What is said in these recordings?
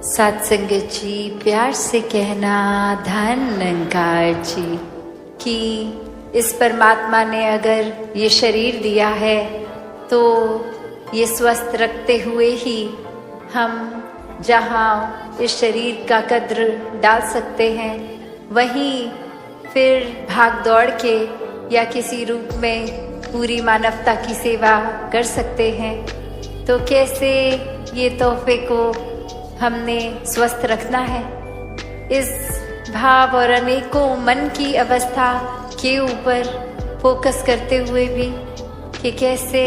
सत्संगत जी, प्यार से कहना धन निरंकार जी कि इस परमात्मा ने अगर ये शरीर दिया है तो ये स्वस्थ रखते हुए ही हम जहाँ इस शरीर का कद्र डाल सकते हैं वहीं फिर भाग दौड़ के या किसी रूप में पूरी मानवता की सेवा कर सकते हैं। तो कैसे ये तोहफे को हमने स्वस्थ रखना है, इस भाव और अनेकों मन की अवस्था के ऊपर फोकस करते हुए भी कि कैसे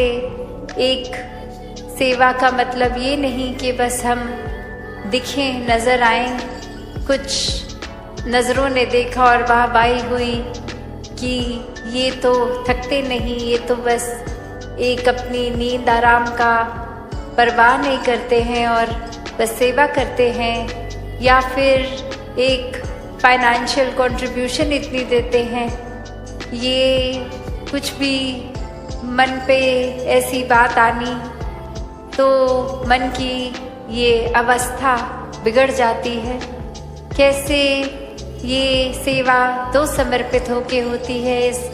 एक सेवा का मतलब ये नहीं कि बस हम दिखें, नजर आएं। कुछ नजरों ने देखा और वाहवाही हुई कि ये तो थकते नहीं, ये तो बस एक अपनी नींद आराम का परवाह नहीं करते हैं और बस सेवा करते हैं, या फिर एक फाइनेंशियल कंट्रीब्यूशन इतनी देते हैं। ये कुछ भी मन पे ऐसी बात आनी तो मन की ये अवस्था बिगड़ जाती है। कैसे ये सेवा तो समर्पित होके होती है इस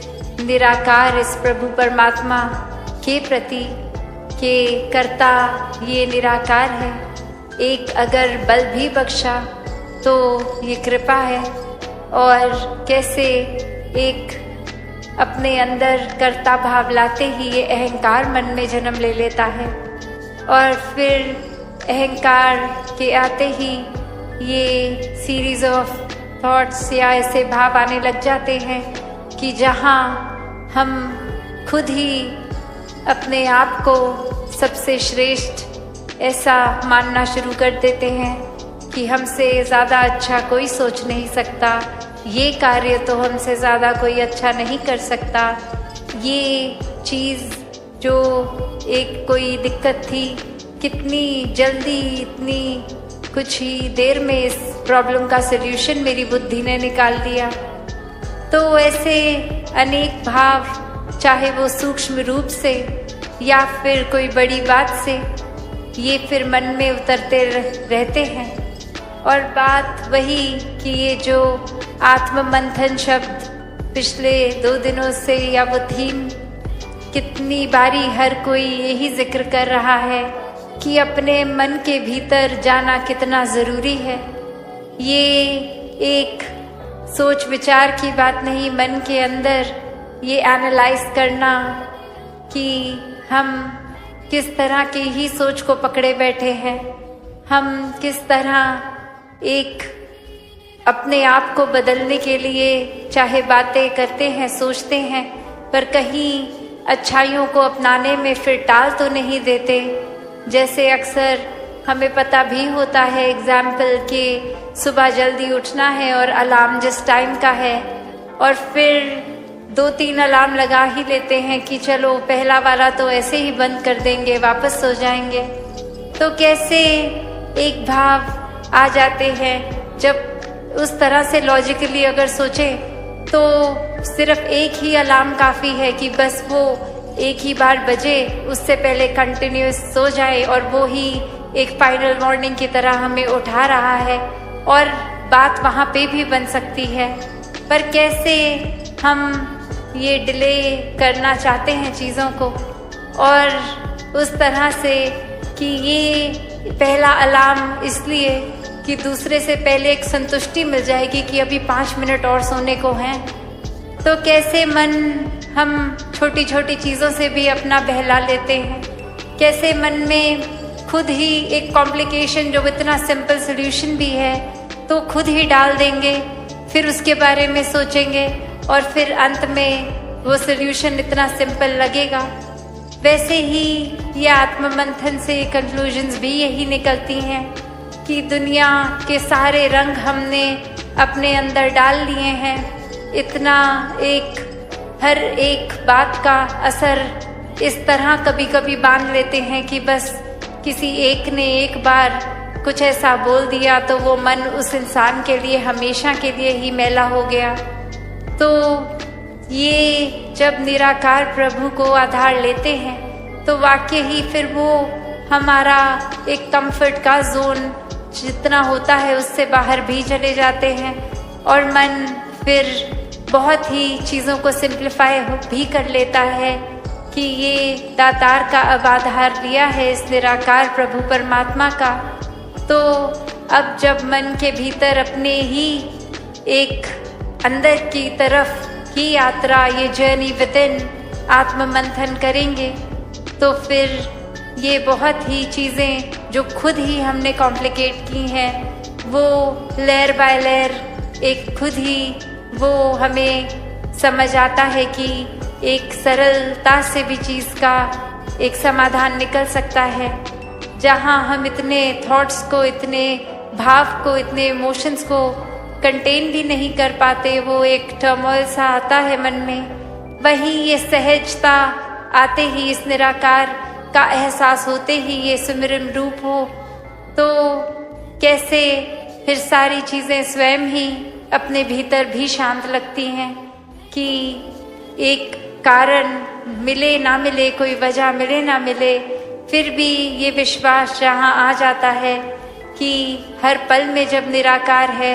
निराकार, इस प्रभु परमात्मा के प्रति के कर्ता ये निराकार है। एक अगर बल भी बख्शा तो ये कृपा है, और कैसे एक अपने अंदर कर्ता भाव लाते ही ये अहंकार मन में जन्म ले लेता है, और फिर अहंकार के आते ही ये सीरीज ऑफ थॉट्स या ऐसे भाव आने लग जाते हैं कि जहाँ हम खुद ही अपने आप को सबसे श्रेष्ठ ऐसा मानना शुरू कर देते हैं कि हमसे ज़्यादा अच्छा कोई सोच नहीं सकता, ये कार्य तो हमसे ज़्यादा कोई अच्छा नहीं कर सकता। ये चीज़ जो एक कोई दिक्कत थी, कितनी जल्दी, इतनी कुछ ही देर में इस प्रॉब्लम का सल्यूशन मेरी बुद्धि ने निकाल दिया। तो ऐसे अनेक भाव, चाहे वो सूक्ष्म रूप से या फिर कोई बड़ी बात से, ये फिर मन में उतरते रहते हैं। और बात वही कि ये जो आत्म मंथन शब्द पिछले 2 दिनों से, या वो थीम कितनी बारी हर कोई यही जिक्र कर रहा है कि अपने मन के भीतर जाना कितना ज़रूरी है। ये एक सोच विचार की बात नहीं, मन के अंदर ये एनालाइज करना कि हम किस तरह की ही सोच को पकड़े बैठे हैं, हम किस तरह एक अपने आप को बदलने के लिए चाहे बातें करते हैं, सोचते हैं, पर कहीं अच्छाइयों को अपनाने में फिर टाल तो नहीं देते। जैसे अक्सर हमें पता भी होता है, एग्जाम्पल कि सुबह जल्दी उठना है और अलार्म जिस टाइम का है, और फिर 2-3 अलार्म लगा ही लेते हैं कि चलो पहला वाला तो ऐसे ही बंद कर देंगे, वापस सो जाएंगे। तो कैसे एक भाव आ जाते हैं जब उस तरह से लॉजिकली अगर सोचें तो सिर्फ एक ही अलार्म काफ़ी है कि बस वो एक ही बार बजे, उससे पहले कंटिन्यूस सो जाए, और वो ही एक फाइनल वार्निंग की तरह हमें उठा रहा है, और बात वहाँ पे भी बन सकती है। पर कैसे हम ये डिले करना चाहते हैं चीज़ों को, और उस तरह से कि ये पहला अलार्म इसलिए कि दूसरे से पहले एक संतुष्टि मिल जाएगी कि अभी 5 मिनट और सोने को हैं। तो कैसे मन हम छोटी छोटी चीज़ों से भी अपना बहला लेते हैं, कैसे मन में खुद ही एक कॉम्प्लिकेशन जो इतना सिंपल सोल्यूशन भी है तो खुद ही डाल देंगे, फिर उसके बारे में सोचेंगे और फिर अंत में वो सोल्यूशन इतना सिंपल लगेगा। वैसे ही ये आत्ममंथन से कंक्लूजन्स भी यही निकलती हैं कि दुनिया के सारे रंग हमने अपने अंदर डाल लिए हैं, इतना एक हर एक बात का असर इस तरह कभी कभी बांध लेते हैं कि बस किसी एक ने एक बार कुछ ऐसा बोल दिया तो वो मन उस इंसान के लिए हमेशा के लिए ही मैला हो गया। तो ये जब निराकार प्रभु को आधार लेते हैं तो वाकई ही फिर वो हमारा एक कंफर्ट का जोन जितना होता है उससे बाहर भी चले जाते हैं और मन फिर बहुत ही चीज़ों को सिंप्लीफाई भी कर लेता है कि ये दातार का अब आधार लिया है इस निराकार प्रभु परमात्मा का। तो अब जब मन के भीतर अपने ही एक अंदर की तरफ की यात्रा, ये जर्नी विद इन आत्म मंथन करेंगे तो फिर ये बहुत ही चीज़ें जो खुद ही हमने कॉम्प्लिकेट की हैं वो लेयर बाय लेयर एक खुद ही वो हमें समझ आता है कि एक सरलता से भी चीज़ का एक समाधान निकल सकता है। जहाँ हम इतने थॉट्स को, इतने भाव को, इतने इमोशंस को कंटेन भी नहीं कर पाते, वो एक टर्मोइल सा आता है मन में, वहीं ये सहजता आते ही, इस निराकार का एहसास होते ही ये सुमिरन रूप हो तो कैसे फिर सारी चीज़ें स्वयं ही अपने भीतर भी शांत लगती हैं कि एक कारण मिले ना मिले, कोई वजह मिले ना मिले, फिर भी ये विश्वास जहाँ आ जाता है कि हर पल में जब निराकार है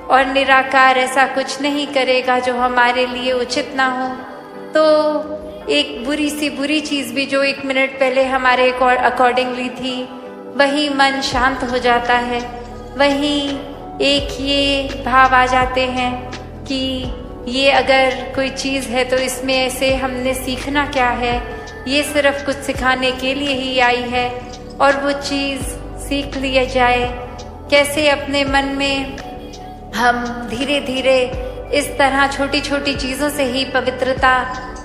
और निराकार ऐसा कुछ नहीं करेगा जो हमारे लिए उचित ना हो, तो एक बुरी सी बुरी चीज़ भी जो 1 मिनट पहले हमारे अकॉर्डिंगली थी, वही मन शांत हो जाता है। वहीं एक ये भाव आ जाते हैं कि ये अगर कोई चीज़ है तो इसमें ऐसे हमने सीखना क्या है, ये सिर्फ कुछ सिखाने के लिए ही आई है और वो चीज़ सीख लिया जाए। कैसे अपने मन में हम धीरे धीरे इस तरह छोटी छोटी चीज़ों से ही पवित्रता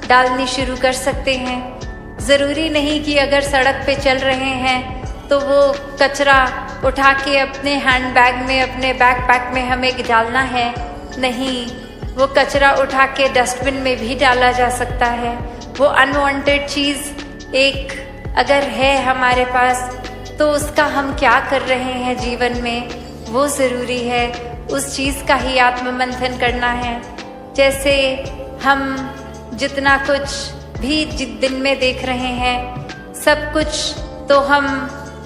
डालनी शुरू कर सकते हैं। ज़रूरी नहीं कि अगर सड़क पे चल रहे हैं तो वो कचरा उठा के अपने हैंड बैग में, अपने बैकपैक में हमें डालना है, नहीं, वो कचरा उठा के डस्टबिन में भी डाला जा सकता है। वो अनवांटेड चीज़ एक अगर है हमारे पास तो उसका हम क्या कर रहे हैं जीवन में, वो ज़रूरी है, उस चीज़ का ही आत्ममंथन करना है। जैसे हम जितना कुछ भी दिन में देख रहे हैं, सब कुछ तो हम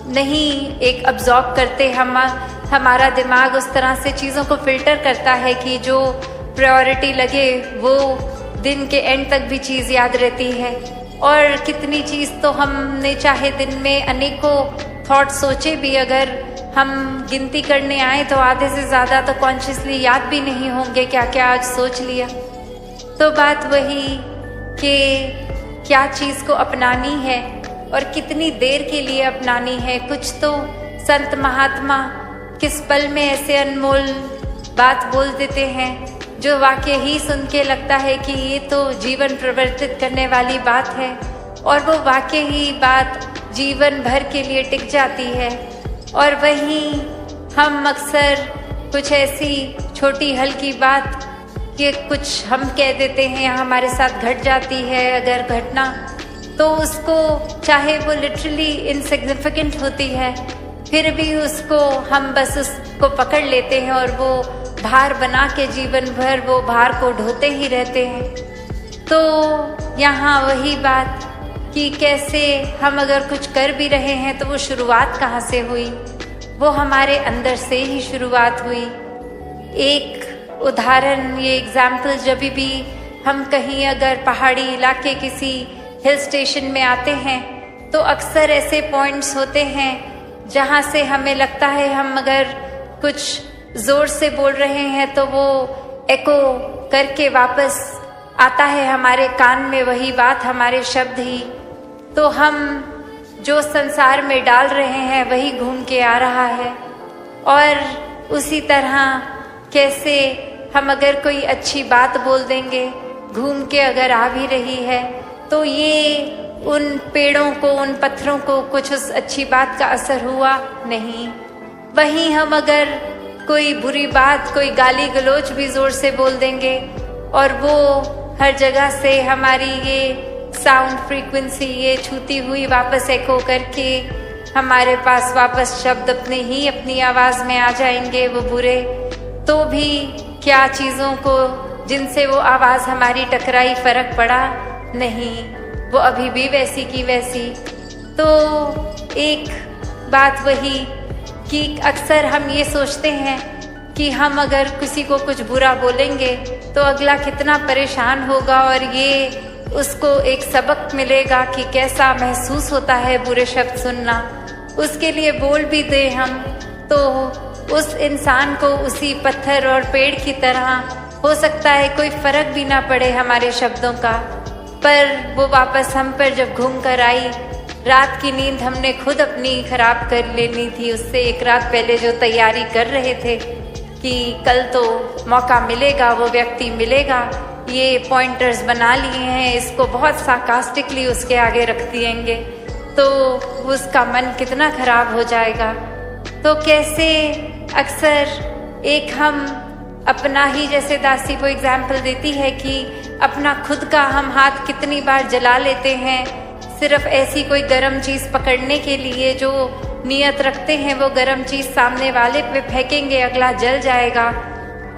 नहीं एक अब्जॉर्ब करते, हमारा दिमाग उस तरह से चीज़ों को फिल्टर करता है कि जो प्रायोरिटी लगे वो दिन के एंड तक भी चीज़ याद रहती है। और कितनी चीज़ तो हमने चाहे दिन में अनेकों थॉट सोचे भी, अगर हम गिनती करने आए तो आधे से ज़्यादा तो कॉन्शियसली याद भी नहीं होंगे क्या क्या आज सोच लिया। तो बात वही कि क्या चीज़ को अपनानी है और कितनी देर के लिए अपनानी है। कुछ तो संत महात्मा किस पल में ऐसे अनमोल बात बोल देते हैं जो वाकई ही सुन के लगता है कि ये तो जीवन परिवर्तित करने वाली बात है, और वो वाकई ही बात जीवन भर के लिए टिक जाती है। और वहीं हम अक्सर कुछ ऐसी छोटी हल्की बात कि कुछ हम कह देते हैं या हमारे साथ घट जाती है अगर घटना, तो उसको चाहे वो लिटरली इनसिग्निफिकेंट होती है, फिर भी उसको हम बस उसको पकड़ लेते हैं और वो भार बना के जीवन भर वो भार को ढोते ही रहते हैं। तो यहाँ वही बात कि कैसे हम अगर कुछ कर भी रहे हैं तो वो शुरुआत कहाँ से हुई, वो हमारे अंदर से ही शुरुआत हुई। एक उदाहरण, ये एग्जाम्पल, जब भी हम कहीं अगर पहाड़ी इलाके किसी हिल स्टेशन में आते हैं तो अक्सर ऐसे पॉइंट्स होते हैं जहाँ से हमें लगता है हम अगर कुछ ज़ोर से बोल रहे हैं तो वो एको करके वापस आता है हमारे कान में, वही बात, हमारे शब्द ही। तो हम जो संसार में डाल रहे हैं वही घूम के आ रहा है। और उसी तरह कैसे हम अगर कोई अच्छी बात बोल देंगे, घूम के अगर आ भी रही है, तो ये उन पेड़ों को, उन पत्थरों को कुछ उस अच्छी बात का असर हुआ नहीं। वहीं हम अगर कोई बुरी बात, कोई गाली गलौज भी ज़ोर से बोल देंगे और वो हर जगह से हमारी ये साउंड फ्रीक्वेंसी ये छूती हुई वापस एको करके हमारे पास वापस शब्द अपनी आवाज़ में आ जाएंगे वो बुरे, तो भी क्या चीज़ों को जिनसे वो आवाज़ हमारी टकराई फर्क पड़ा नहीं, वो अभी भी वैसी की वैसी। तो एक बात वही कि अक्सर हम ये सोचते हैं कि हम अगर किसी को कुछ बुरा बोलेंगे तो अगला कितना परेशान होगा और ये उसको एक सबक मिलेगा कि कैसा महसूस होता है बुरे शब्द सुनना। उसके लिए बोल भी दें हम तो उस इंसान को उसी पत्थर और पेड़ की तरह हो सकता है कोई फर्क भी ना पड़े हमारे शब्दों का, पर वो वापस हम पर जब घूम कर आई, रात की नींद हमने खुद अपनी खराब कर लेनी थी। उससे एक रात पहले जो तैयारी कर रहे थे कि कल तो मौका मिलेगा, वो व्यक्ति मिलेगा, ये पॉइंटर्स बना लिए हैं, इसको बहुत सार्कास्टिकली उसके आगे रख दिएंगे, तो उसका मन कितना खराब हो जाएगा। तो कैसे अक्सर एक हम अपना ही, जैसे दासी वो एग्जाम्पल देती है कि अपना खुद का हम हाथ कितनी बार जला लेते हैं सिर्फ ऐसी कोई गर्म चीज़ पकड़ने के लिए, जो नियत रखते हैं वो गर्म चीज़ सामने वाले पे फेंकेंगे, अगला जल जाएगा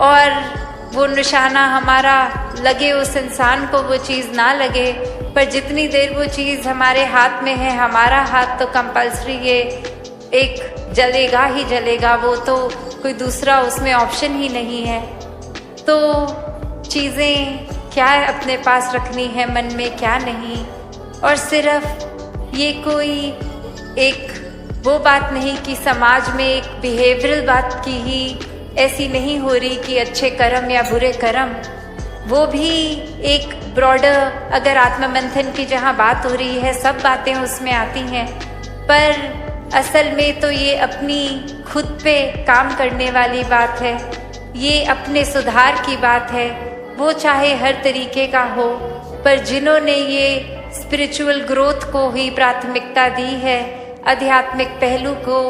और वो निशाना हमारा लगे उस इंसान को, वो चीज़ ना लगे, पर जितनी देर वो चीज़ हमारे हाथ में है, हमारा हाथ तो कंपल्सरी ये एक जलेगा ही जलेगा, वो तो कोई दूसरा उसमें ऑप्शन ही नहीं है। तो चीज़ें क्या अपने पास रखनी है मन में, क्या नहीं, और सिर्फ ये कोई एक वो बात नहीं कि समाज में एक बिहेवियरल बात की ही ऐसी नहीं हो रही कि अच्छे कर्म या बुरे कर्म, वो भी एक ब्रॉडर, अगर आत्ममंथन की जहाँ बात हो रही है सब बातें उसमें आती हैं, पर असल में तो ये अपनी खुद पे काम करने वाली बात है, ये अपने सुधार की बात है, वो चाहे हर तरीके का हो, पर जिन्होंने ये स्पिरिचुअल ग्रोथ को ही प्राथमिकता दी है, आध्यात्मिक पहलू को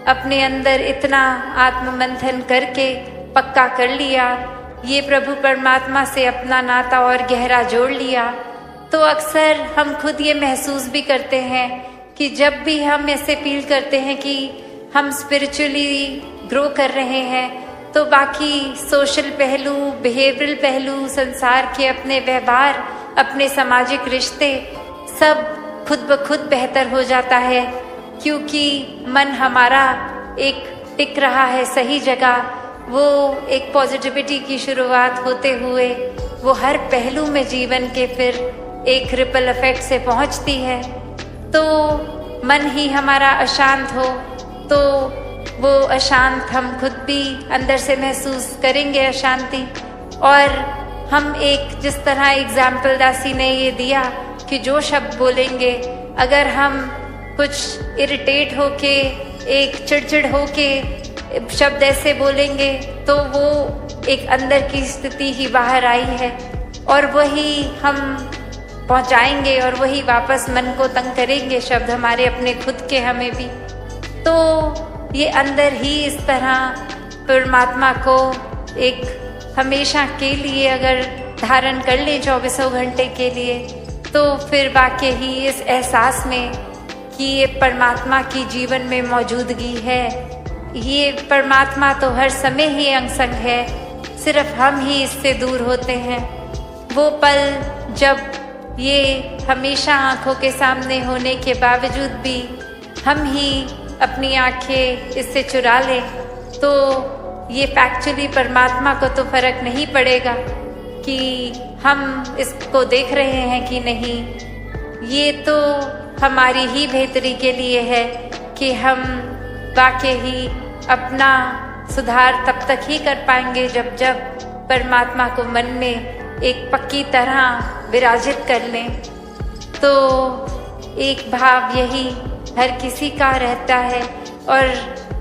अपने अंदर इतना आत्ममंथन करके पक्का कर लिया, ये प्रभु परमात्मा से अपना नाता और गहरा जोड़ लिया, तो अक्सर हम खुद ये महसूस भी करते हैं कि जब भी हम ऐसे फील करते हैं कि हम स्पिरिचुअली ग्रो कर रहे हैं, तो बाकी सोशल पहलू, बिहेवियरल पहलू, संसार के अपने व्यवहार, अपने सामाजिक रिश्ते सब खुद ब खुद बेहतर हो जाता है, क्योंकि मन हमारा एक टिक रहा है सही जगह, वो एक पॉजिटिविटी की शुरुआत होते हुए वो हर पहलू में जीवन के फिर एक रिपल इफेक्ट से पहुंचती है। तो मन ही हमारा अशांत हो तो वो अशांत हम खुद भी अंदर से महसूस करेंगे अशांति, और हम एक जिस तरह एग्जाम्पल दासी ने ये दिया कि जो शब्द बोलेंगे, अगर हम कुछ इरिटेट होके, एक चिड़चिड़ होके शब्द ऐसे बोलेंगे तो वो एक अंदर की स्थिति ही बाहर आई है और वही हम पहुंचाएंगे और वही वापस मन को तंग करेंगे शब्द हमारे अपने खुद के हमें भी। तो ये अंदर ही इस तरह परमात्मा को एक हमेशा के लिए अगर धारण कर ले 24 घंटे के लिए, तो फिर वाकई ही इस एहसास में कि ये परमात्मा की जीवन में मौजूदगी है, ये परमात्मा तो हर समय ही अंग संग है, सिर्फ हम ही इससे दूर होते हैं। वो पल जब ये हमेशा आँखों के सामने होने के बावजूद भी हम ही अपनी आँखें इससे चुरा लें, तो ये फैक्चुअली परमात्मा को तो फर्क नहीं पड़ेगा कि हम इसको देख रहे हैं कि नहीं। ये तो हमारी ही बेहतरी के लिए है कि हम वाकई ही अपना सुधार तब तक ही कर पाएंगे जब जब परमात्मा को मन में एक पक्की तरह विराजित कर लें। तो एक भाव यही हर किसी का रहता है, और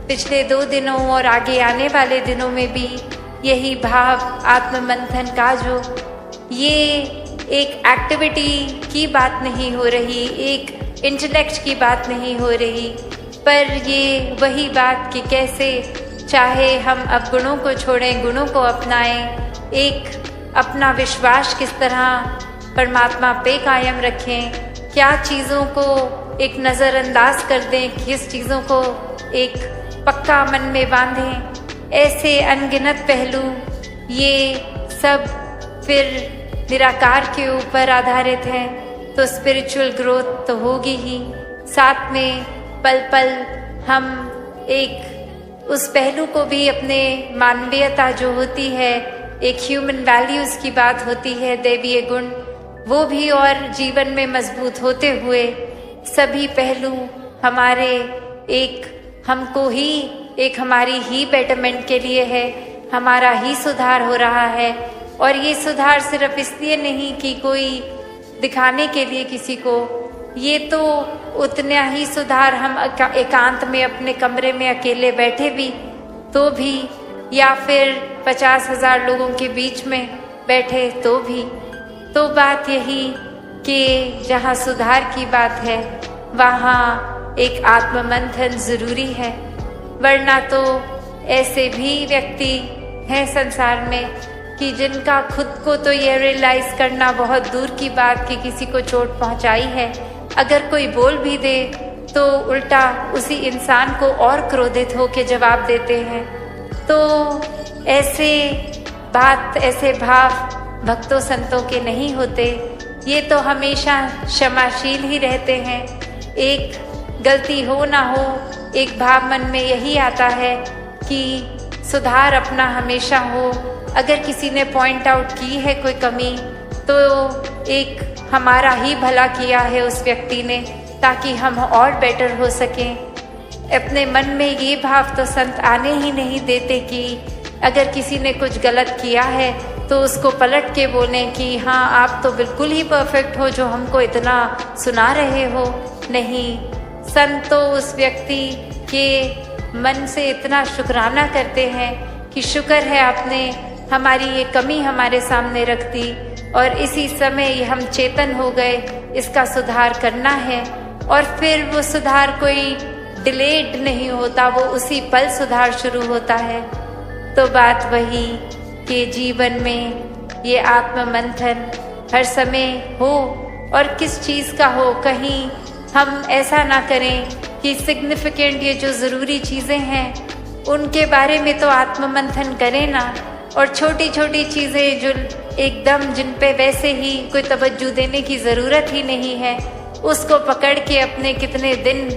पिछले 2 दिनों और आगे आने वाले दिनों में भी यही भाव आत्ममंथन का, जो ये एक एक्टिविटी की बात नहीं हो रही, एक इंटेलेक्ट की बात नहीं हो रही, पर ये वही बात कि कैसे चाहे हम अब गुणों को छोड़ें, गुणों को अपनाएं, एक अपना विश्वास किस तरह परमात्मा पे कायम रखें, क्या चीज़ों को एक नज़रअंदाज कर दें, किस चीज़ों को एक पक्का मन में बांधें, ऐसे अनगिनत पहलू ये सब फिर निराकार के ऊपर आधारित हैं। तो स्पिरिचुअल ग्रोथ तो होगी ही, साथ में पल पल हम एक उस पहलू को भी, अपने मानवीयता जो होती है, एक ह्यूमन वैल्यूज की बात होती है, दैवीय गुण, वो भी और जीवन में मजबूत होते हुए सभी पहलू हमारे हमको ही एक हमारी ही बेटरमेंट के लिए है, हमारा ही सुधार हो रहा है। और ये सुधार सिर्फ इसलिए नहीं कि कोई दिखाने के लिए किसी को, ये तो उतना ही सुधार हम एकांत में अपने कमरे में अकेले बैठे भी तो भी, या फिर 50,000 लोगों के बीच में बैठे तो भी, तो बात यही कि जहाँ सुधार की बात है वहाँ एक आत्ममंथन जरूरी है। वरना तो ऐसे भी व्यक्ति हैं संसार में कि जिनका खुद को तो ये रियलाइज करना बहुत दूर की बात कि किसी को चोट पहुंचाई है, अगर कोई बोल भी दे तो उल्टा उसी इंसान को और क्रोधित होकर जवाब देते हैं। तो ऐसे भाव भक्तों संतों के नहीं होते। ये तो हमेशा क्षमाशील ही रहते हैं। एक गलती हो ना हो, एक भाव मन में यही आता है कि सुधार अपना हमेशा हो। अगर किसी ने पॉइंट आउट की है कोई कमी, तो एक हमारा ही भला किया है उस व्यक्ति ने, ताकि हम और बेटर हो सकें। अपने मन में ये भाव तो संत आने ही नहीं देते कि अगर किसी ने कुछ गलत किया है तो उसको पलट के बोलें कि हाँ आप तो बिल्कुल ही परफेक्ट हो जो हमको इतना सुना रहे हो। नहीं, संत तो उस व्यक्ति के मन से इतना शुक्राना करते हैं कि शुक्र है आपने हमारी ये कमी हमारे सामने रख दी और इसी समय हम चेतन हो गए, इसका सुधार करना है। और फिर वो सुधार कोई डिलेड नहीं होता, वो उसी पल सुधार शुरू होता है। तो बात वही कि जीवन में ये आत्ममंथन हर समय हो, और किस चीज़ का हो। कहीं हम ऐसा ना करें कि सिग्निफिकेंट ये जो ज़रूरी चीज़ें हैं उनके बारे में तो आत्ममंथन करें ना, और छोटी छोटी चीज़ें जो एकदम जिन पे वैसे ही कोई तवज्जो देने की ज़रूरत ही नहीं है, उसको पकड़ के अपने कितने दिन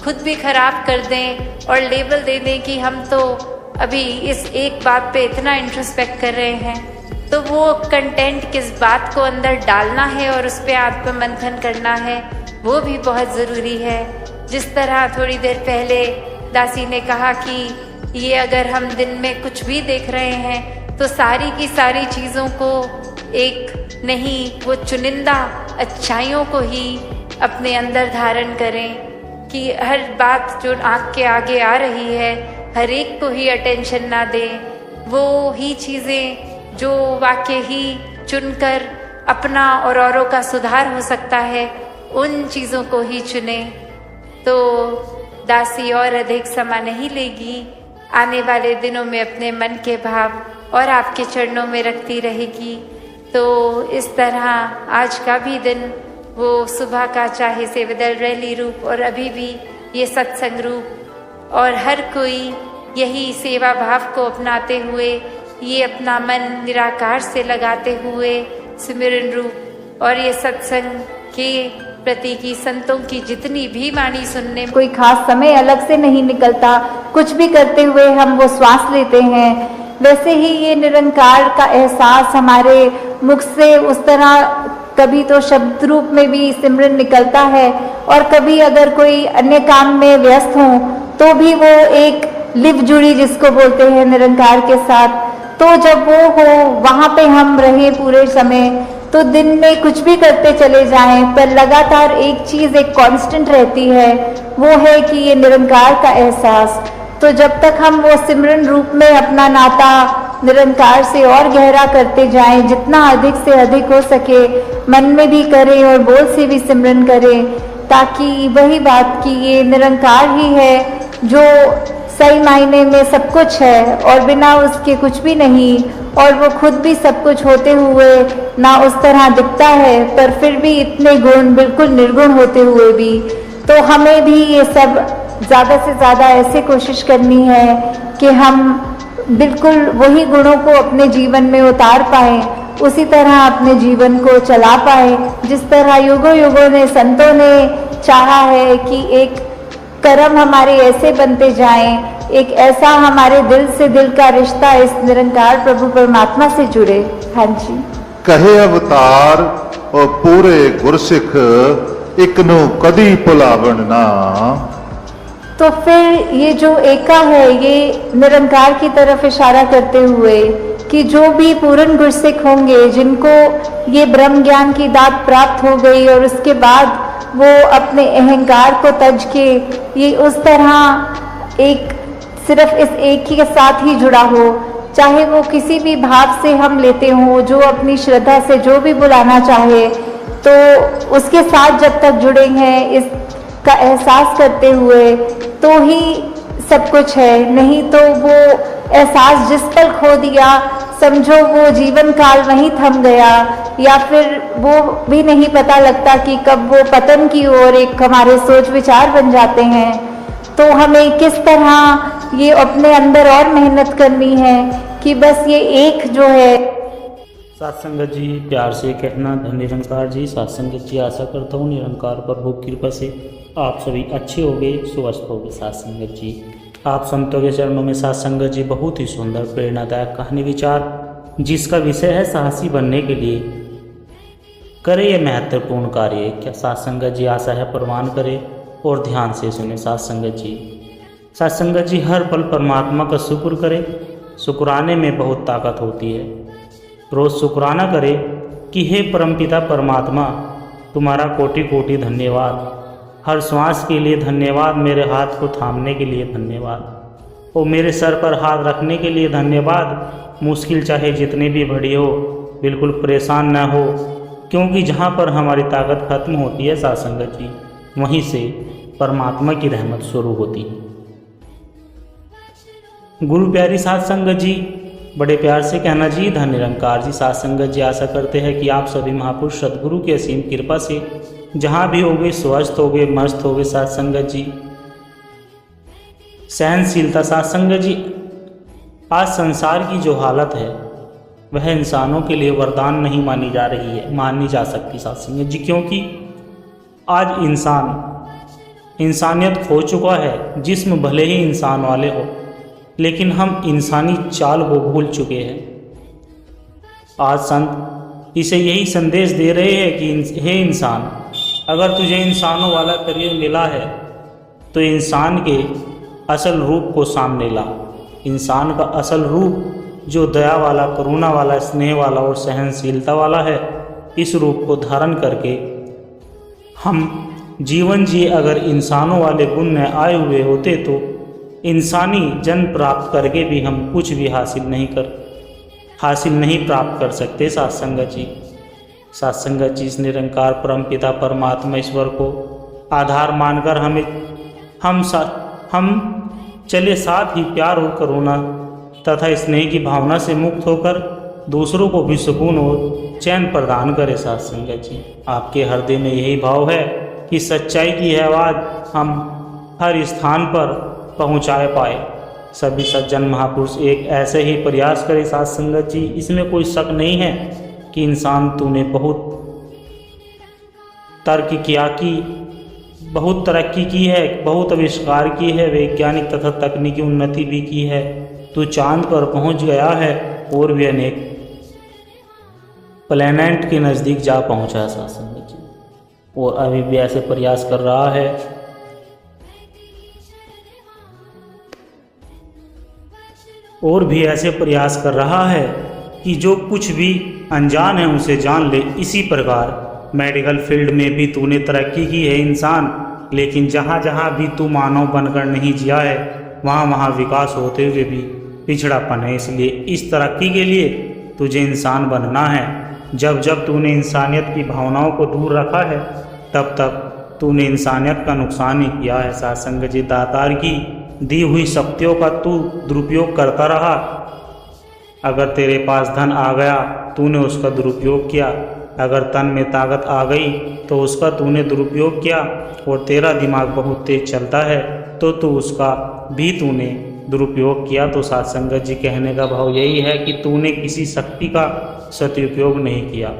खुद भी खराब कर दें और लेबल दे दें कि हम तो अभी इस एक बात पे इतना इंट्रोस्पेक्ट कर रहे हैं। तो वो कंटेंट किस बात को अंदर डालना है और उस पर आत्ममंथन करना है, वो भी बहुत ज़रूरी है। जिस तरह थोड़ी देर पहले दासी ने कहा कि ये अगर हम दिन में कुछ भी देख रहे हैं तो सारी की सारी चीज़ों को एक नहीं, वो चुनिंदा अच्छाइयों को ही अपने अंदर धारण करें, कि हर बात जो आँख के आगे आ रही है हर एक को ही अटेंशन ना दें। वो ही चीज़ें जो वाकई ही चुनकर अपना और औरों का सुधार हो सकता है, उन चीज़ों को ही चुने। तो दासी और अधिक समय नहीं लेगी, आने वाले दिनों में अपने मन के भाव और आपके चरणों में रखती रहेगी। तो इस तरह आज का भी दिन वो सुबह का चाहे सेवादल रैली रूप और अभी भी ये सत्संग रूप, और हर कोई यही सेवा भाव को अपनाते हुए, ये अपना मन निराकार से लगाते हुए सिमरन रूप और ये सत्संग के प्रति की संतों की जितनी भी वाणी सुनने कोई खास समय अलग से नहीं निकलता, कुछ भी करते हुए हम वो श्वास लेते हैं, वैसे ही ये निरंकार का एहसास हमारे मुख से उस तरह कभी तो शब्द रूप में भी सिमरन निकलता है, और कभी अगर कोई अन्य काम में व्यस्त हो तो भी वो एक लिव जुड़ी जिसको बोलते हैं निरंकार के साथ। तो जब वो हो वहाँ पे हम रहे पूरे समय, तो दिन में कुछ भी करते चले जाएं पर लगातार एक चीज़ एक कांस्टेंट रहती है, वो है कि ये निरंकार का एहसास। तो जब तक हम वो सिमरन रूप में अपना नाता निरंकार से और गहरा करते जाएं, जितना अधिक से अधिक हो सके मन में भी करें और बोल से भी सिमरन करें, ताकि वही बात कि ये निरंकार ही है जो सही मायने में सब कुछ है और बिना उसके कुछ भी नहीं, और वो खुद भी सब कुछ होते हुए ना उस तरह दिखता है, पर फिर भी इतने गुण बिल्कुल निर्गुण होते हुए भी। तो हमें भी ये सब ज़्यादा से ज़्यादा ऐसे कोशिश करनी है कि हम बिल्कुल वही गुणों को अपने जीवन में उतार पाएं, उसी तरह अपने जीवन को चला पाएं, जिस तरह युगों युगों ने संतों ने चाहा है कि एक कर्म हमारे ऐसे बनते जाएं, एक ऐसा हमारे दिल से दिल का रिश्ता इस निरंकार प्रभु परमात्मा से जुड़े। हाँ जी। कहे अवतार और पूरे गुरसिख एक नु कदी भुलावन ना। तो फिर ये जो एका है ये निरंकार की तरफ इशारा करते हुए कि जो भी पूर्ण गुरसिख होंगे जिनको ये ब्रह्म ज्ञान की दात प्राप्त हो गई और उसके बाद वो अपने अहंकार को तज के ये उस तरह एक सिर्फ इस एक ही के साथ ही जुड़ा हो, चाहे वो किसी भी भाव से हम लेते हों, जो अपनी श्रद्धा से जो भी बुलाना चाहे, तो उसके साथ जब तक जुड़े हैं इसका एहसास करते हुए तो ही सब कुछ है। नहीं तो वो एहसास जिस पल खो दिया समझो वो जीवन काल वहीं थम गया, या फिर वो भी नहीं पता लगता कि कब वो पतन की ओर एक हमारे सोच विचार बन जाते हैं। तो हमें किस तरह ये अपने अंदर और मेहनत करनी है कि बस ये एक जो है। सत्संगत जी प्यार से कहना धन निरंकार जी। सत्संगत जी आशा करता हूँ निरंकार प्रभु की कृपा से आप सभी अच्छे होंगे, स्वस्थ होंगे। सत्संगत जी आप संतों के चरणों में सत्संगत जी बहुत ही सुंदर प्रेरणादायक कहानी विचार जिसका विषय है साहसी बनने के लिए करे ये महत्वपूर्ण कार्य। क्या सत्संगत जी आशा है प्रमाण करे और ध्यान से सुने। सत्संगत जी सत्संगत जी हर पल परमात्मा का शुक्र करे। शुक्राने में बहुत ताकत होती है। रोज़ शुक्राना करे कि हे परमपिता परमात्मा तुम्हारा कोटि कोटि धन्यवाद। हर श्वास के लिए धन्यवाद, मेरे हाथ को थामने के लिए धन्यवाद और मेरे सर पर हाथ रखने के लिए धन्यवाद। मुश्किल चाहे जितनी भी बड़ी हो बिल्कुल परेशान न हो, क्योंकि जहाँ पर हमारी ताकत खत्म होती है सत्संगत जी वहीं से परमात्मा की रहमत शुरू होती है। गुरु प्यारी सत्संगत जी बड़े प्यार से कहना जी धन निरंकार जी। सत्संगत जी आशा करते हैं कि आप सभी महापुरुष सदगुरु की असीम कृपा से जहाँ भी होगे स्वस्थ होगे, मस्त होगे। सत्संगत जी सहनशीलता। सत्संगत जी आज संसार की जो हालत है वह इंसानों के लिए वरदान नहीं मानी जा रही है, मानी जा सकती सत्संगत जी, क्योंकि आज इंसानियत खो चुका है। जिस्म भले ही इंसान वाले हो लेकिन हम इंसानी चाल को भूल चुके हैं। आज संत इसे यही संदेश दे रहे हैं कि हे इंसान, अगर तुझे इंसानों वाला करियर मिला है तो इंसान के असल रूप को सामने ला। इंसान का असल रूप जो दया वाला, करुणा वाला, स्नेह वाला और सहनशीलता वाला है, इस रूप को धारण करके हम जीवन जिए। अगर इंसानों वाले गुण न आए हुए होते तो इंसानी जन्म प्राप्त करके भी हम कुछ भी हासिल नहीं प्राप्त कर सकते। सत्संगत जी इस निरंकार परम पिता परमात्मा ईश्वर को आधार मानकर हम चले, साथ ही प्यार और करुणा तथा स्नेह की भावना से मुक्त होकर दूसरों को भी सुकून और चैन प्रदान करे। सत्संगत जी आपके हृदय में यही भाव है कि सच्चाई की आवाज़ हम हर स्थान पर पहुँचाए पाए। सभी सज्जन महापुरुष एक ऐसे ही प्रयास करें। सत्संगत जी इसमें कोई शक नहीं है कि इंसान तूने बहुत तर्क किया कि बहुत तरक्की की है, बहुत आविष्कार की है, वैज्ञानिक तथा तकनीकी उन्नति भी की है। तू चांद पर पहुंच गया है और भी अनेक प्लैनेट के नज़दीक जा पहुंचा है सत्संगत जी, और अभी भी ऐसे प्रयास कर रहा है। और भी ऐसे प्रयास कर रहा है कि जो कुछ भी अनजान है उसे जान ले। इसी प्रकार मेडिकल फील्ड में भी तूने तरक्की की है इंसान, लेकिन जहाँ जहाँ भी तू मानव बनकर नहीं जिया है वहाँ वहाँ विकास होते हुए भी पिछड़ापन है। इसलिए इस तरक्की के लिए तुझे इंसान बनना है। जब जब तूने इंसानियत की भावनाओं को दूर रखा है तब तब तूने इंसानियत का नुकसान ही किया है। सत्संगत जी दातार की दी हुई शक्तियों का तू दुरुपयोग करता रहा। अगर तेरे पास धन आ गया तूने उसका दुरुपयोग किया, अगर तन में ताकत आ गई तो उसका तूने दुरुपयोग किया, और तेरा दिमाग बहुत तेज चलता है तो तू उसका भी तूने दुरुपयोग किया। तो सत्संगत जी कहने का भाव यही है कि तूने किसी शक्ति का सदुपयोग नहीं किया।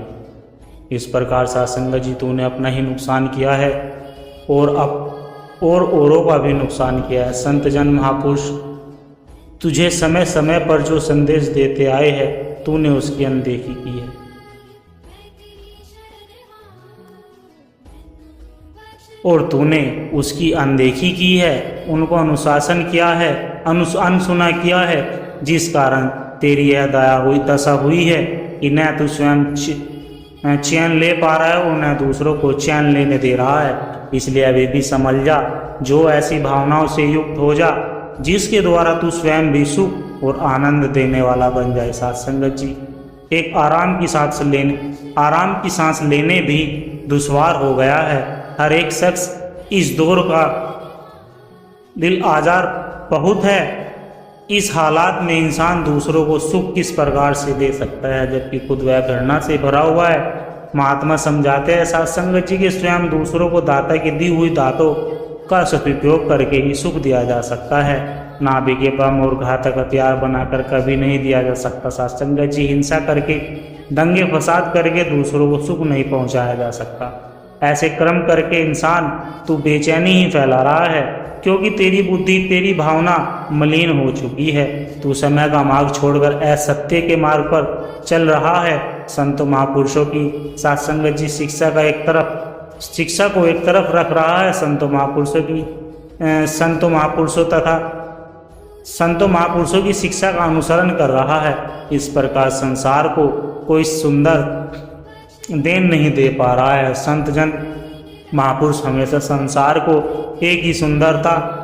इस प्रकार सत्संगत जी तूने अपना ही नुकसान किया है और औरों का भी नुकसान किया है। संत जन महापुरुष तुझे समय समय पर जो संदेश देते आए हैं तूने उसकी अनदेखी की है। और तूने उसकी अनदेखी की है, उनको अनुशासन किया है, अनसुना किया है, जिस कारण तेरी यह दशा हुई है कि न तू स्वयं चैन ले पा रहा है और न दूसरों को चैन लेने दे रहा है। इसलिए अभी भी समझ जा, जो ऐसी भावनाओं से युक्त हो जा जिसके द्वारा तू स्वयं भी सुख और आनंद देने वाला बन जाए। साथ संगत जी, एक आराम की सांस लेने भी दुश्वार हो गया है। हर एक शख्स इस दौर का दिल आजार बहुत है। इस हालात में इंसान दूसरों को सुख किस प्रकार से दे सकता है जबकि खुद वह घृणा से भरा हुआ है। महात्मा समझाते हैं साथ संगत जी के स्वयं दूसरों को दाता की दी हुई दातों का सदुपयोग करके ही सुख दिया जा सकता है। नाभि के बम और घातक हथियार बनाकर कभी नहीं दिया जा सकता। साथ संगत जी, हिंसा करके, दंगे फसाद करके दूसरों को सुख नहीं पहुंचाया जा सकता। ऐसे कर्म करके इंसान तू बेचैनी ही फैला रहा है, क्योंकि तेरी बुद्धि, तेरी भावना मलिन हो चुकी है। तू समय का मार्ग छोड़कर असत्य के मार्ग पर चल रहा है। संत महापुरुषों की साथ संगत जी शिक्षा को एक तरफ रख रहा है। संतों महापुरुषों की शिक्षा का अनुसरण कर रहा है। इस प्रकार संसार को कोई सुंदर देन नहीं दे पा रहा है। संत जन महापुरुष हमेशा संसार को एक ही सुंदरता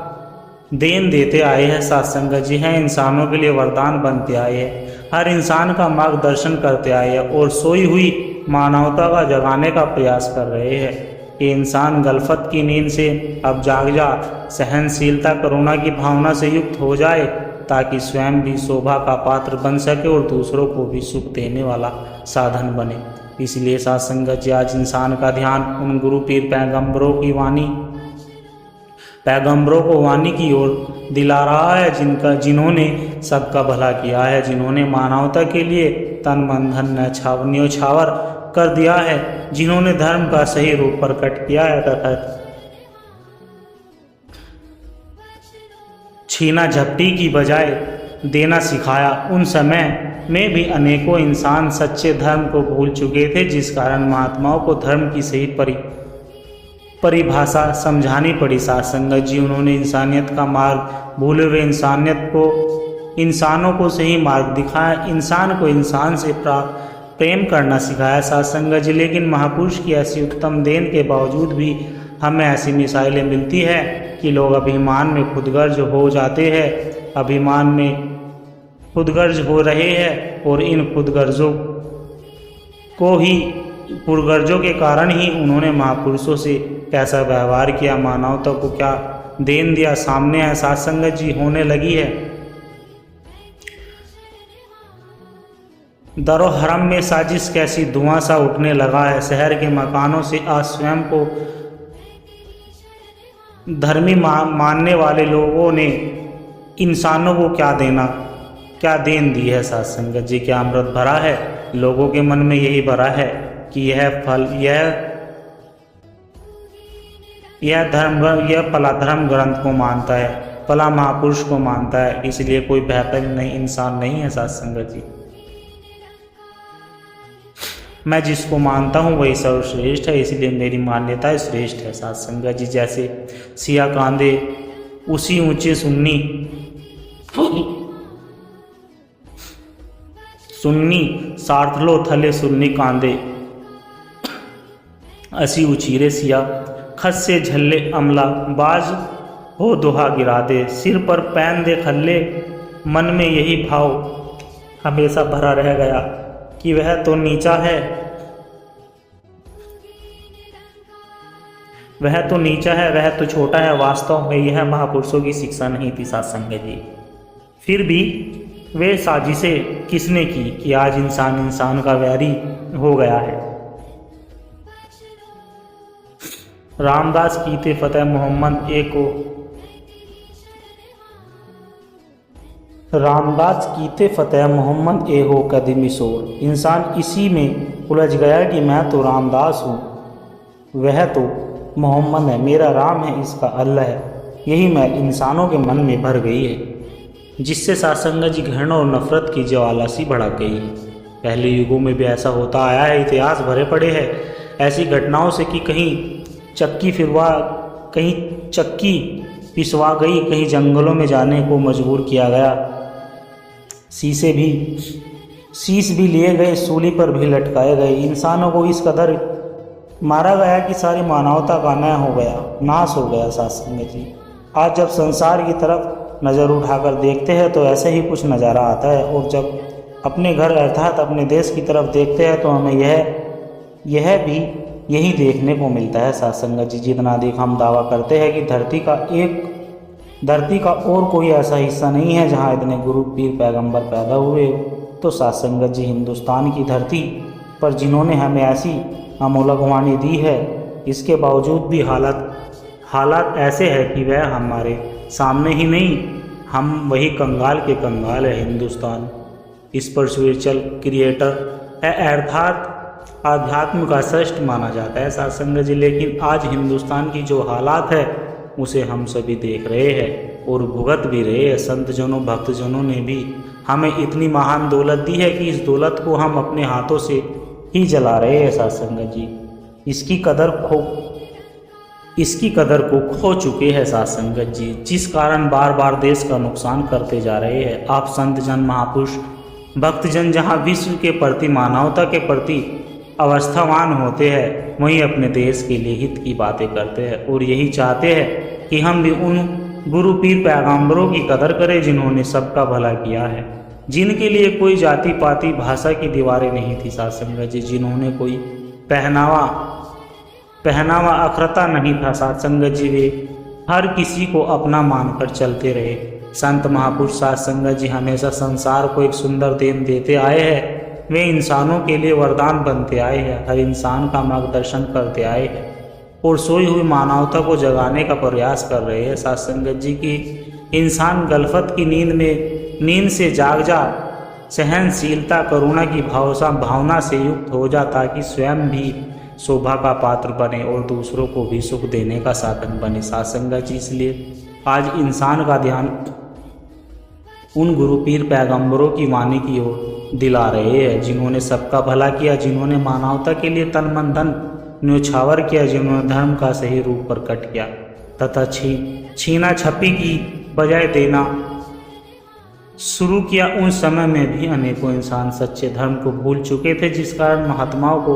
देन देते आए हैं। साथ संगत जी हैं, इंसानों के लिए वरदान बनते आए हैं, हर इंसान का मार्गदर्शन करते आए हैं और सोई हुई मानवता का जगाने का प्रयास कर रहे हैं कि इंसान गलफत की नींद से अब जाग जा, सहनशीलता, करुणा की भावना से युक्त हो जाए ताकि स्वयं भी शोभा का पात्र बन सके और दूसरों को भी सुख देने वाला साधन बने। इसलिए साथ संगत जी, आज इंसान का ध्यान उन गुरु पीर पैगंबरों को वाणी की ओर दिला रहा है जिन्होंने सबका भला किया है, जिन्होंने मानवता के लिए तन मन धन न्योछावर कर दिया है, जिन्होंने धर्म का सही रूप प्रकट किया है तथा छीना झपटी की बजाय देना सिखाया। उन समय में भी अनेकों इंसान सच्चे धर्म को भूल चुके थे, जिस कारण महात्माओं को धर्म की सही परिभाषा समझानी पड़ी। साथ संगत जी, उन्होंने इंसानियत का मार्ग भूले हुए इंसानों को सही मार्ग दिखाया, इंसान को इंसान से प्रेम करना सिखाया। साथ संगत जी, लेकिन महापुरुष की ऐसी उत्तम देन के बावजूद भी हमें ऐसी मिसाइलें मिलती है कि लोग अभिमान में खुदगर्ज हो जाते हैं, अभिमान में खुदगर्ज हो रहे हैं और इन पुरगर्जों के कारण ही उन्होंने महापुरुषों से कैसा व्यवहार किया, मानवता को क्या देन दिया, सामने है। साथ संगत जी, होने लगी है दरो हरम में साजिश कैसी धुआं सा उठने लगा है। शहर के मकानों से आज स्वयं को धर्मी मानने वाले लोगों ने इंसानों को क्या देन दी है। साथ संगत जी, क्या अमृत भरा है? लोगों के मन में यही भरा है कि यह पला धर्म ग्रंथ को मानता है, पला महापुरुष को मानता है, इसलिए कोई बेहतर नहीं इंसान नहीं है। साथ संगत जी, मैं जिसको मानता हूँ वही सर्वश्रेष्ठ है, इसलिए मेरी मान्यता श्रेष्ठ है। साथ संगत जी, जैसे सिया कांदे उसी ऊंचे सुन्नी सार्थलो थले सुन्नी कांदे असी उचीरे सिया खस से झल्ले अमला बाज हो दोहा गिरा दे, सिर पर पैन दे खल्ले। मन में यही भाव हमेशा भरा रह गया कि वह तो नीचा है, वह तो छोटा है। वास्तव में यह महापुरुषों की शिक्षा नहीं थी। साथ संगत जी, फिर भी वे साजिशें किसने की कि आज इंसान का वैरी हो गया है। रामदास कीते फतेह मोहम्मद ए को रामदास कीते फतेह मोहम्मद ए हो कदमी शोर। इंसान इसी में उलझ गया कि मैं तो रामदास हूँ, वह तो मोहम्मद है, मेरा राम है, इसका अल्लाह है। यही मैल इंसानों के मन में भर गई है। जिससे सासंगत जी घृणा और नफरत की ज्वाला सी भड़क गई है। पहले युगों में भी ऐसा होता आया है, इतिहास भरे पड़े हैं ऐसी घटनाओं से कि कहीं चक्की पिसवा गई, कहीं जंगलों में जाने को मजबूर किया गया, शीश भी लिए गए, सूली पर भी लटकाए गए। इंसानों को इस कदर मारा गया कि सारी मानवता का नाश हो गया। सासंगत जी, आज जब संसार की तरफ नज़र उठाकर देखते हैं तो ऐसे ही कुछ नज़ारा आता है, और जब अपने घर अर्थात अपने देश की तरफ देखते हैं तो हमें यही देखने को मिलता है। सासंगत जी, जितना अधिक हम दावा करते हैं कि धरती का और कोई ऐसा हिस्सा नहीं है जहाँ इतने गुरु पीर पैगंबर पैदा हुए, तो सासंगत जी हिंदुस्तान की धरती पर जिन्होंने हमें ऐसी अमोलक वाणी दी है, इसके बावजूद भी हालात ऐसे है कि वह हमारे सामने ही नहीं, हम वही कंगाल के कंगाल है। हिंदुस्तान स्पिरिचुअल क्रिएटर है अर्थात आध्यात्म का श्रेष्ठ माना जाता है सासंगत जी, लेकिन आज हिंदुस्तान की जो हालात है उसे हम सभी देख रहे हैं और भुगत भी रहे हैं। संतजनों भक्तजनों ने भी हमें इतनी महान दौलत दी है कि इस दौलत को हम अपने हाथों से ही जला रहे हैं। सासंगत जी, इसकी कदर को खो चुके हैं सासंगत जी, जिस कारण बार बार देश का नुकसान करते जा रहे हैं। आप संत जन महापुरुष भक्तजन जहाँ विश्व के प्रति मानवता के प्रति अवस्थावान होते हैं, वहीं अपने देश के लिए हित की बातें करते हैं और यही चाहते हैं कि हम भी उन गुरु पीर पैगंबरों की कदर करें जिन्होंने सबका भला किया है, जिनके लिए कोई जाति पाति भाषा की दीवारें नहीं थी। सासंगत जी, जिन्होंने कोई पहनावा अखरता नहीं था। सासंगत जी, वे हर किसी को अपना मानकर चलते रहे। संत महापुरुष सासंगत जी हमेशा संसार को एक सुंदर देन देते आए हैं। वे इंसानों के लिए वरदान बनते आए हैं, हर इंसान का मार्गदर्शन करते आए हैं और सोई हुई मानवता को जगाने का प्रयास कर रहे हैं। सासंगत जी की इंसान गलफत की नींद से जाग जा, सहनशीलता करुणा की भावना से युक्त हो जा, ताकि स्वयं भी शोभा का पात्र बने और दूसरों को भी सुख देने का साधन बने। सासंगत जी, इसलिए आज इंसान का ध्यान उन गुरु पीर पैगंबरों की वाणी की ओर दिला रहे हैं, जिन्होंने सबका भला किया, जिन्होंने मानवता के लिए तन मन धन न्योछावर किया, जिन्होंने धर्म का सही रूप प्रकट किया तथा छीना छपी की बजाय देना शुरू किया। उन समय में भी अनेकों इंसान सच्चे धर्म को भूल चुके थे, जिस कारण महात्माओं को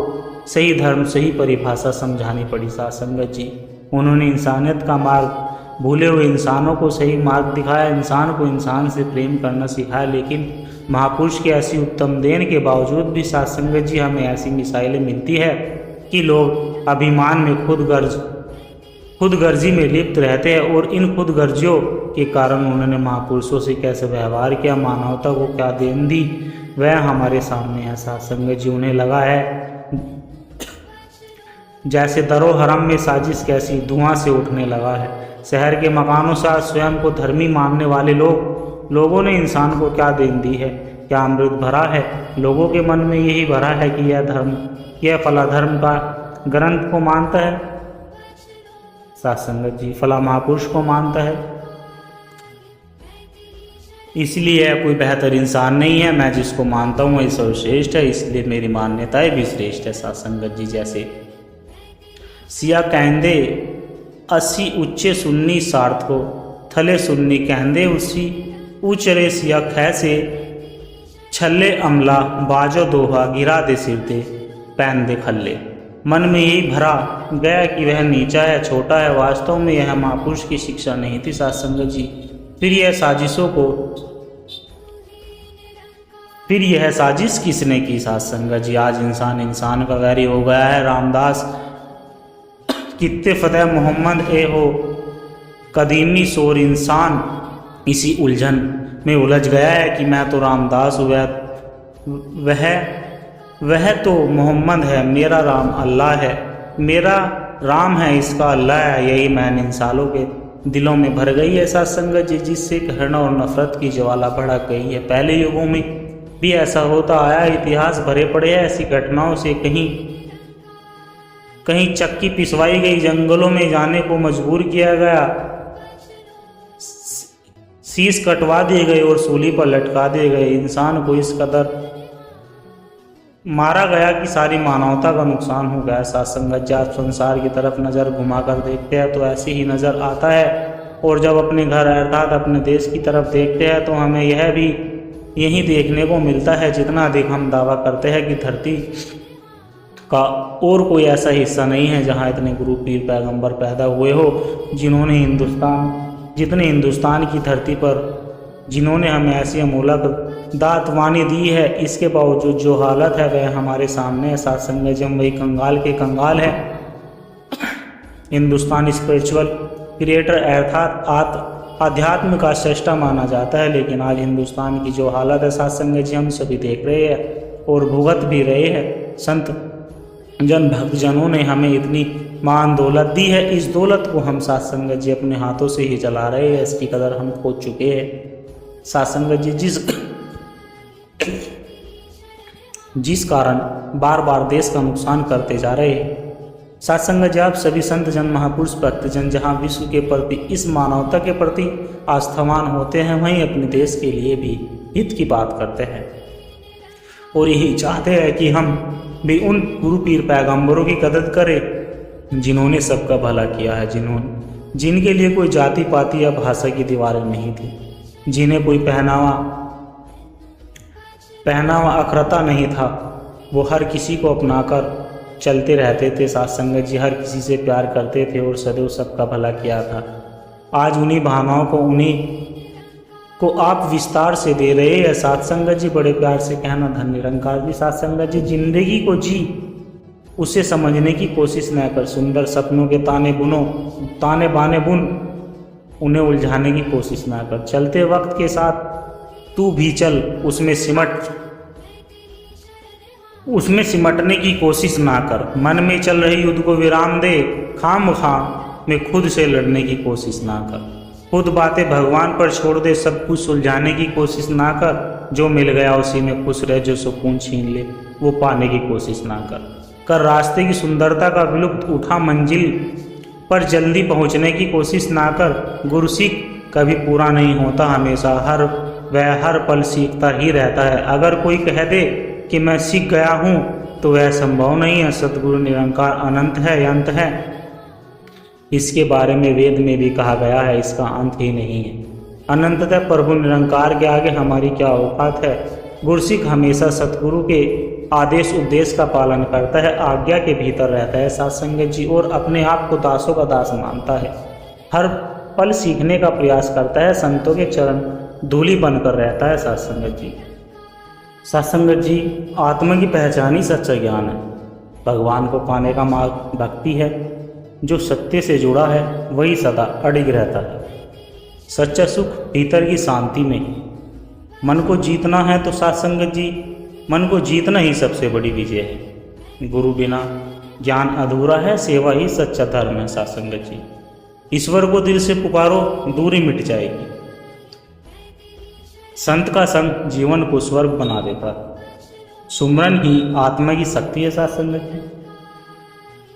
सही धर्म सही परिभाषा समझानी पड़ी। सासंगत जी, उन्होंने इंसानियत का मार्ग भूले हुए इंसानों को सही मार्ग दिखाया, इंसान को इंसान से प्रेम करना सिखाया। लेकिन महापुरुष की ऐसी उत्तम देन के बावजूद भी सासंगत जी हमें ऐसी मिसाइलें मिलती है कि लोग अभिमान में खुदगर्जी में लिप्त रहते हैं और इन खुदगर्जियों के कारण उन्होंने महापुरुषों से कैसे व्यवहार किया, मानवता को क्या देन दी, वह हमारे सामने है। सासंगत जी, उन्हें लगा है जैसे दरो हरम में साजिश कैसी धुआं से उठने लगा है। शहर के मकानों से स्वयं को धर्मी मानने वाले लोगों ने इंसान को क्या देन दी है, क्या अमृत भरा है। लोगों के मन में यही भरा है कि यह फला धर्म का ग्रंथ को मानता है। सासंगत जी, फला महापुरुष को मानता है, इसलिए यह कोई बेहतर इंसान नहीं है। मैं जिसको मानता हूँ वही सर्वश्रेष्ठ है, इसलिए मेरी मान्यताएं भी श्रेष्ठ है। सासंगत जी, जैसे सिया कहंदे अस्सी उच्चे सुन्नी सार्थ को थले सुन्नी कहंदे उसी ऊचरे सिया खै से छल्ले अमला बाजो दोहा गिरा दे सिर दे पहन दे खल्ले। मन में यही भरा गया कि वह नीचा है, छोटा है। वास्तव में यह महापुरुष की शिक्षा नहीं थी। सासंगत जी, फिर यह साजिश किसने की। सासंगत जी, आज इंसान का वैरी हो गया है। रामदास कित्ते फतेह मोहम्मद ए हो कदीमी शोर इंसान इसी उलझन में उलझ गया है कि मैं तो रामदास हूँ, वह तो मोहम्मद है, मेरा राम अल्लाह है, मेरा राम है इसका अल्लाह है। यही मैन इन सालों के दिलों में भर गई है। सासंगत जी, जिससे घृणा और नफरत की ज्वाला भड़क गई है। पहले युगों में भी ऐसा होता आया, इतिहास भरे पड़े हैं ऐसी घटनाओं से। कहीं चक्की पिसवाई गई, जंगलों में जाने को मजबूर किया गया, शीश कटवा दिए गए और सूली पर लटका दिए गए। इंसान को इस कदर मारा गया कि सारी मानवता का नुकसान हो गया। साथ संगत जी, आप संसार की तरफ नज़र घुमाकर देखते हैं तो ऐसे ही नज़र आता है, और जब अपने घर अर्थात अपने देश की तरफ देखते हैं तो हमें यह भी यही देखने को मिलता है, जितना अधिक हम दावा करते हैं कि धरती का और कोई ऐसा हिस्सा नहीं है जहाँ इतने गुरु पीर पैगंबर पैदा हुए हो, जितने हिंदुस्तान की धरती पर जिन्होंने हमें ऐसी अमूलक दातवानी दी है। इसके बावजूद जो हालत है वह हमारे सामने है। साथ संगत जी, हम वही कंगाल के कंगाल है। हिंदुस्तान स्पिरिचुअल क्रिएटर अर्थात आध्यात्म का श्रेष्ठा माना जाता है, लेकिन आज हिंदुस्तान की जो हालत है साथ संगत जी, हम सभी देख रहे हैं और भुगत भी रहे हैं। संत जन भक्तजनों ने हमें इतनी महान दौलत दी है, इस दौलत को हम साथ संगत जी अपने हाथों से ही चला रहे हैं, इसकी कदर हम खो चुके हैं। साथ संगत जी, जिस कारण बार बार देश का नुकसान करते जा रहे हैं। साथ संगत जी, आप सभी संत जन महापुरुष भक्तजन जहाँ विश्व के प्रति इस मानवता के प्रति आस्थावान होते हैं, वहीं अपने देश के लिए भी हित की बात करते हैं और यही चाहते हैं कि हम भी उन गुरु पीर पैगंबरों की कदर करें जिन्होंने सबका भला किया है, जिनके लिए कोई जाति पाति या भाषा की दीवारें नहीं थी, जिन्हें कोई पहनावा अखरता नहीं था। वो हर किसी को अपनाकर चलते रहते थे। साथ संगत जी, हर किसी से प्यार करते थे और सदैव सबका भला किया था। आज उन्हीं भावनाओं को आप विस्तार से दे रहे हैं। साथ संगत जी, बड़े प्यार से कहना धन निरंकार जी। साथ संगत जी, जिंदगी को जी, उसे समझने की कोशिश न कर। सुंदर सपनों के ताने बाने बुन, उन्हें उलझाने की कोशिश ना कर। चलते वक्त के साथ तू भी चल, उसमें सिमटने की कोशिश ना कर। मन में चल रही युद्ध को विराम दे, खामखा में खुद से लड़ने की कोशिश ना कर। खुद बातें भगवान पर छोड़ दे, सब कुछ सुलझाने की कोशिश ना कर। जो मिल गया उसी में खुश रह, जो सुकून छीन ले वो पाने की कोशिश ना कर। रास्ते की सुंदरता का विलुप्त उठा, मंजिल पर जल्दी पहुंचने की कोशिश ना कर। गुरसिख कभी पूरा नहीं होता, हमेशा हर पल सीखता ही रहता है। अगर कोई कह दे कि मैं सीख गया हूँ तो वह संभव नहीं है। सतगुरु निरंकार अनंत है, अंत है। इसके बारे में वेद में भी कहा गया है, इसका अंत ही नहीं है। अनंततः प्रभु निरंकार के आगे हमारी क्या औकात है। गुरसिख हमेशा सतगुरु के आदेश उपदेश का पालन करता है, आज्ञा के भीतर रहता है साथ संगत जी, और अपने आप को दासों का दास मानता है। हर पल सीखने का प्रयास करता है, संतों के चरण धूलि बनकर रहता है साथ संगत जी। साथ संगत जी, आत्मा की पहचान ही सच्चा ज्ञान है। भगवान को पाने का मार्ग भक्ति है। जो सत्य से जुड़ा है वही सदा अडिग रहता है। सच्चा सुख भीतर की शांति में। मन को जीतना है तो साथ संगत जी, मन को जीतना ही सबसे बड़ी विजय है। गुरु बिना ज्ञान अधूरा है, सेवा ही सच्चा धर्म है साथ संगत जी। ईश्वर को दिल से पुकारो, दूरी मिट जाएगी। संत का संग जीवन को स्वर्ग बना देता है। सुमरन ही आत्मा की शक्ति है साथ संगत जी।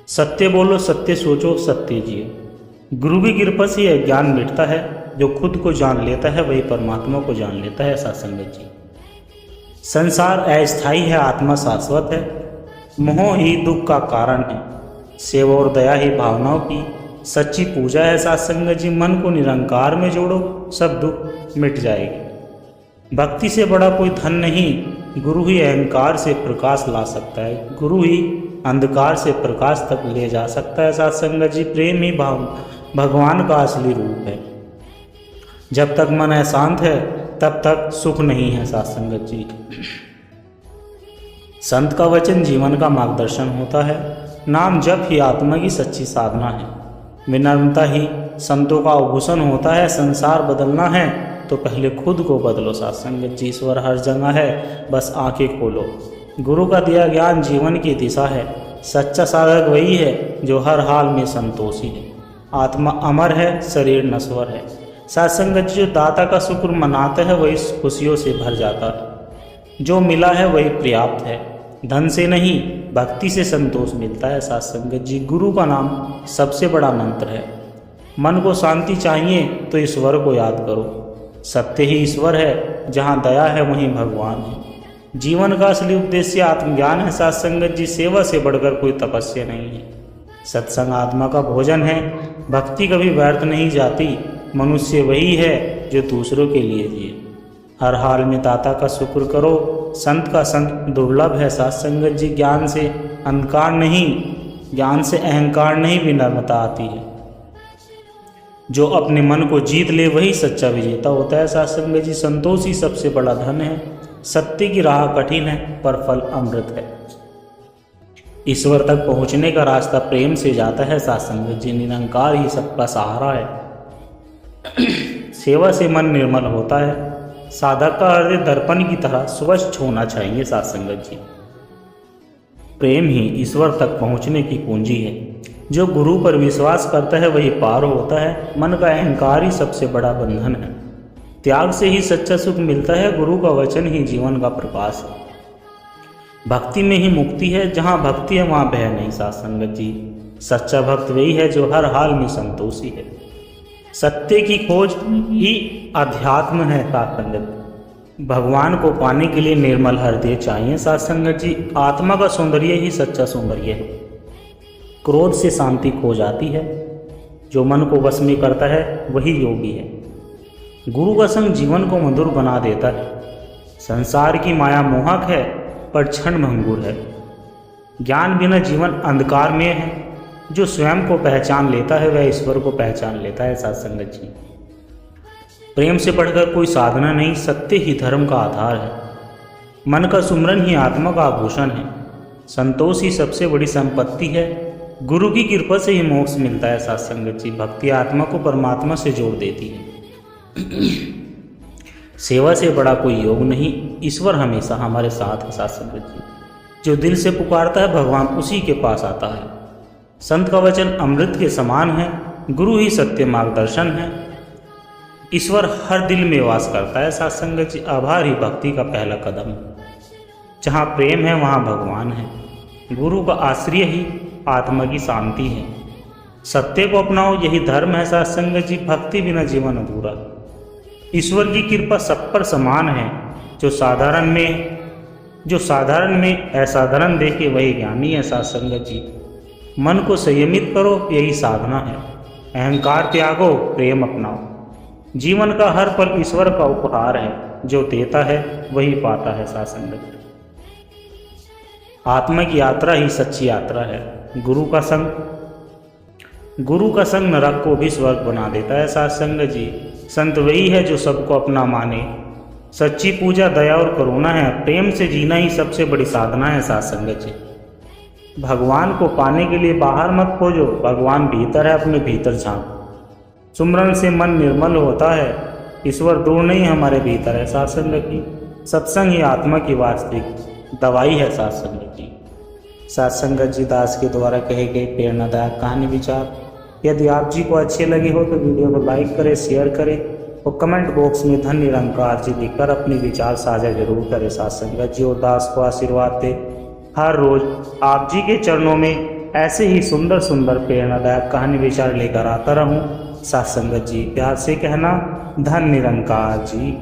सत्य बोलो, सत्य सोचो, सत्य जियो। गुरु की कृपा से यह ज्ञान मिटता है। जो खुद को जान लेता है वही परमात्मा को जान लेता है साथ संगत जी। संसार अस्थायी है, आत्मा शाश्वत है। मोह ही दुख का कारण है, सेवा और दया ही भावनाओं की सच्ची पूजा है साथ संगत जी। मन को निरंकार में जोड़ो, सब दुख मिट जाएगी। भक्ति से बड़ा कोई धन नहीं। गुरु ही अहंकार से प्रकाश ला सकता है, गुरु ही अंधकार से प्रकाश तक ले जा सकता है साथ संगत जी। प्रेम ही भगवान का असली रूप है। जब तक मन अशांत है तब तक सुख नहीं है साथ संगत जी। संत का वचन जीवन का मार्गदर्शन होता है। नाम जप ही आत्मा की सच्ची साधना है। विनम्रता ही संतों का आभूषण होता है। संसार बदलना है तो पहले खुद को बदलो साथ संगत जी। ईश्वर हर जगह है, बस आंखें खोलो। गुरु का दिया ज्ञान जीवन की दिशा है। सच्चा साधक वही है जो हर हाल में संतोषी है। आत्मा अमर है, शरीर नश्वर है साथ संगत जी। जो दाता का शुक्र मनाता है वही खुशियों से भर जाता है। जो मिला है वही पर्याप्त है। धन से नहीं, भक्ति से संतोष मिलता है साथ संगत जी। गुरु का नाम सबसे बड़ा मंत्र है। मन को शांति चाहिए तो ईश्वर को याद करो। सत्य ही ईश्वर है, जहाँ दया है वहीं भगवान है। जीवन का असली उद्देश्य आत्मज्ञान है साथ संगत जी, सेवा से बढ़कर कोई तपस्या नहीं है। सत्संग आत्मा का भोजन है, भक्ति कभी व्यर्थ नहीं जाती। मनुष्य वही है जो दूसरों के लिए जिए। हर हाल में दाता का शुक्र करो, संत का संग दुर्लभ है साथ संगत जी। ज्ञान से अहंकार नहीं, ज्ञान से अहंकार नहीं, विनम्रता आती है। जो अपने मन को जीत ले वही सच्चा विजेता होता है साथ संगत जी। संतोष ही सबसे बड़ा धन है। सत्य की राह कठिन है पर फल अमृत है। ईश्वर तक पहुंचने का रास्ता प्रेम से जाता है साथ संगत जी। निरंकार ही सबका सहारा है। सेवा से मन निर्मल होता है। साधक का हृदय दर्पण की तरह स्वच्छ होना चाहिए साथ संगत जी। प्रेम ही ईश्वर तक पहुंचने की कुंजी है। जो गुरु पर विश्वास करता है वही पार होता है। मन का अहंकार ही सबसे बड़ा बंधन है। त्याग से ही सच्चा सुख मिलता है। गुरु का वचन ही जीवन का प्रकाश है। भक्ति में ही मुक्ति है। जहाँ भक्ति है वहाँ भय नहीं साथ संगत जी। सच्चा भक्त वही है जो हर हाल में संतोषी है। सत्य की खोज ही अध्यात्म है साथ संगत। भगवान को पाने के लिए निर्मल हृदय चाहिए साथ संगत जी। आत्मा का सौंदर्य ही सच्चा सौंदर्य है। क्रोध से शांति खो जाती है। जो मन को वश में करता है वही योगी है। गुरु का संग जीवन को मधुर बना देता है। संसार की माया मोहक है पर क्षण भंगुर है। ज्ञान बिना जीवन अंधकार में है। जो स्वयं को पहचान लेता है वह ईश्वर को पहचान लेता है साथ संगत जी। प्रेम से बढ़कर कोई साधना नहीं। सत्य ही धर्म का आधार है। मन का सुमरन ही आत्मा का आभूषण है। संतोष ही सबसे बड़ी संपत्ति है। गुरु की कृपा से ही मोक्ष मिलता है साथ संगत जी। भक्ति आत्मा को परमात्मा से जोड़ देती है। सेवा से बड़ा कोई योग नहीं। ईश्वर हमेशा हमारे साथ है साथ संगत जी। जो दिल से पुकारता है भगवान उसी के पास आता है। संत का वचन अमृत के समान है। गुरु ही सत्य मार्गदर्शन है। ईश्वर हर दिल में वास करता है साथ संगत जी। आभार ही भक्ति का पहला कदम है। जहाँ प्रेम है वहाँ भगवान है। गुरु का आश्रय ही आत्मा की शांति है। सत्य को अपनाओ यही धर्म है साथ संगत जी। भक्ति बिना जीवन अधूरा। ईश्वर की कृपा सब पर समान है। जो साधारण में असाधारण देखे वही ज्ञानी है साथ संगत जी। मन को संयमित करो यही साधना है। अहंकार त्यागो, प्रेम अपनाओ। जीवन का हर पल ईश्वर का उपहार है। जो देता है वही पाता है साथ संगत। आत्मा की यात्रा ही सच्ची यात्रा है। गुरु का संग नरक को भी स्वर्ग बना देता है साथ संगत जी। संत वही है जो सबको अपना माने। सच्ची पूजा दया और करुणा है। प्रेम से जीना ही सबसे बड़ी साधना है साथ संगत जी। भगवान को पाने के लिए बाहर मत खोजो, भगवान भीतर है, अपने भीतर झांको। सुमरन से मन निर्मल होता है। ईश्वर दूर नहीं हमारे भीतर है साथ संगत जी। सत्संग ही आत्मा की वास्तविक दवाई है साथ संगत जी। साथ संगत जी दास के द्वारा कहे गए प्रेरणादायक कहानी विचार यदि आप जी को अच्छे लगे हो तो वीडियो को लाइक करें, शेयर करें और कमेंट बॉक्स में धन निरंकार जी लिखकर अपने विचार साझा जरूर करें साथ संगत जी। और दास को आशीर्वाद दे हर रोज आप जी के चरणों में ऐसे ही सुंदर सुंदर प्रेरणादायक कहानी विचार लेकर आता रहूं साथ संगत जी। प्यार से कहना धन निरंकार जी।